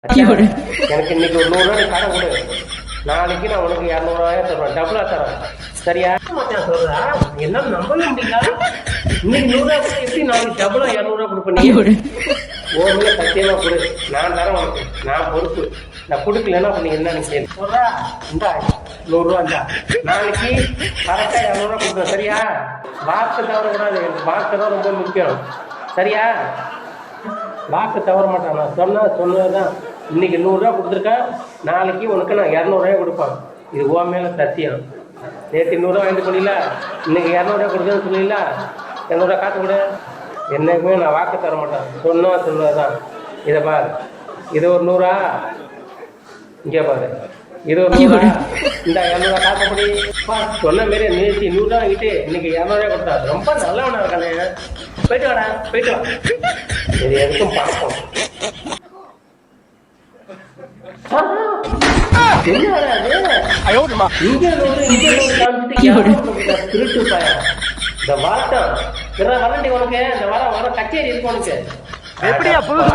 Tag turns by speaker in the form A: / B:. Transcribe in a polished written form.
A: எனக்கு இன்னைக்கு ஒரு 100 ரூபாய் கடன் கொடு, நாளைக்கு நான் உனக்கு 200 ரூபாயா தருவேன், டபுளா தரேன். சரியா? சொல்றா என்ன நம்பவே முடியல. இன்னைக்கு 100 ரூபாய் கூட எப்படி நாளைக்கு டபுளா 200 ரூபாய் கொடுப்பேன்? ஓமே சத்தியமா கொடு, நான் தரேன் உனக்கு, நான் பொறுப்பு. நான் கொடுக்கலன்னா அப்ப நீங்க என்ன கேள்வி சொல்றா? இந்தா 100 ரூபா இருந்தா நாளைக்கு கரெக்டா 200 ரூபாய் கொடுப்பேன். சரியா? வாக்கு தவற கூடாது, வாக்கு தான் ரொம்ப முக்கியம். சரியா? வாக்கு தவற மாட்டான். நான் சொன்னதுதான். இன்னைக்கு 100 ரூபா கொடுத்துருக்கேன், நாளைக்கு உனக்கு நான் 200 ரூபாய் கொடுப்பேன். இது ஓ மேல சத்தியம். நேற்று 100 ரூபா வாங்கிட்டு போனீங்களா, இன்னைக்கு 200 ரூபாய் கொடுக்குறேன்னு சொன்னீங்களா, 200 ரூபா காசு கொடு. என்னைக்குமே நான் வாக்கு தர மாட்டேன். சொன்னதுதான். இதை பாரு, இது ஒரு 100 ரூபா, இங்கே பாரு, இது ஒரு 100 ரூபா. இந்த 200 ரூபா காசப்படி சொன்ன மாரி நேற்று 100 ரூபா வாங்கிட்டு இன்னைக்கு 200 ரூபாய் கொடுத்தா ரொம்ப நல்லவனா இருக்கானே. போயிட்டு வாடா, போயிட்டு வா. இது எதுக்கும் பார்ப்போம். என்ன வராது இங்க திருட்டு பாய. இந்த வாட்டம் வரண்டி உனக்கு, இந்த வர கச்சேரி இருக்கு உனக்கு. எப்படியா புதுசு